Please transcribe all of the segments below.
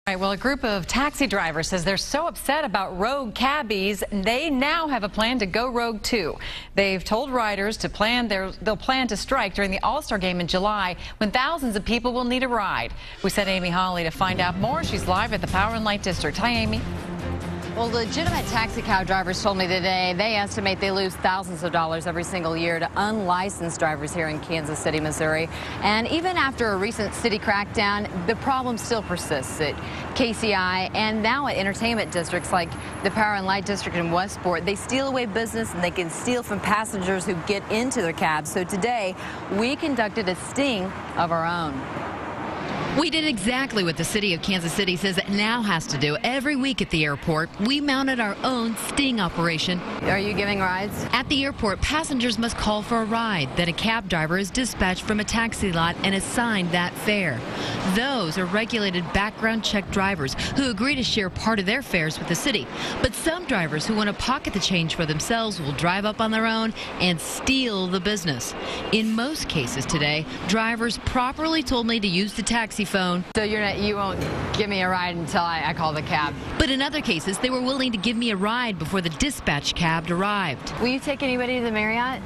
All right, well, a group of taxi drivers says they're so upset about rogue cabbies, they now have a plan to go rogue too. They've told riders to they'll plan to strike during the All-Star game in July when thousands of people will need a ride. We sent Amy Holly to find out more. She's live at the Power and Light District. Hi, Amy. Well, legitimate taxi cab drivers told me today they estimate they lose thousands of dollars every single year to unlicensed drivers here in Kansas City, Missouri. And even after a recent city crackdown, the problem still persists at KCI and now at entertainment districts like the Power and Light District in Westport. They steal away business and they can steal from passengers who get into their cabs. So today, we conducted a sting of our own. We did exactly what the city of Kansas City says it now has to do. Every week at the airport, we mounted our own sting operation. Are you giving rides? At the airport, passengers must call for a ride. Then a cab driver is dispatched from a taxi lot and assigned that fare. Those are regulated background check drivers who agree to share part of their fares with the city. But some drivers who want to pocket the change for themselves will drive up on their own and steal the business. In most cases today, drivers properly told me to use the taxi phone. So you won't give me a ride until I call the cab? But in other cases, they were willing to give me a ride before the dispatch cab arrived. Will you take anybody to the Marriott?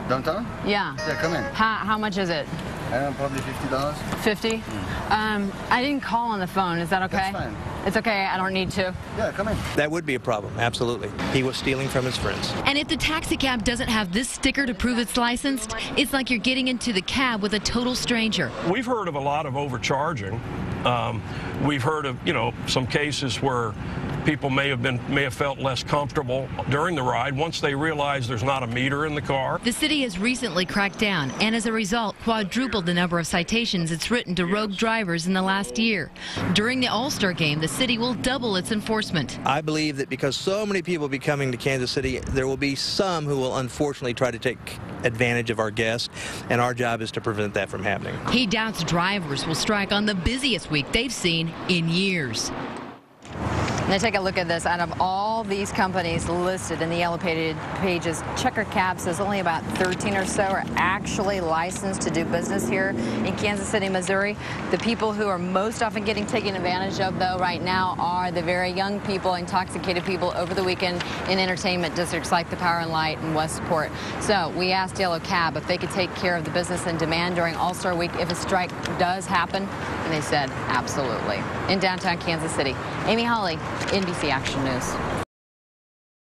Downtown? Yeah. Yeah, come in. How much is it? Probably $50. 50? I didn't call on the phone. Is that okay? That's fine. It's okay. I don't need to. Yeah, come in. That would be a problem, absolutely. He was stealing from his friends. And if the taxi cab doesn't have this sticker to prove it's licensed, it's like you're getting into the cab with a total stranger. We've heard of a lot of overcharging. We've heard of, some cases where people may have felt less comfortable during the ride once they realize there's not a meter in the car. The city has recently cracked down and as a result quadrupled the number of citations it's written to rogue drivers in the last year. During the All-Star game, the city will double its enforcement. I believe that because so many people will be coming to Kansas City, there will be some who will unfortunately try to take advantage of our guests, and our job is to prevent that from happening. He doubts drivers will strike on the busiest week they've seen in years. Now take a look at this. Out of all these companies listed in the yellow pages, Checker Cab says only about 13 or so are actually licensed to do business here in Kansas City, Missouri. The people who are most often getting taken advantage of, though, right now are the very young people, intoxicated people over the weekend in entertainment districts like the Power and Light and Westport. So we asked Yellow Cab if they could take care of the business and demand during All-Star Week if a strike does happen, and they said absolutely. In downtown Kansas City, Amy Holly, NBC Action News.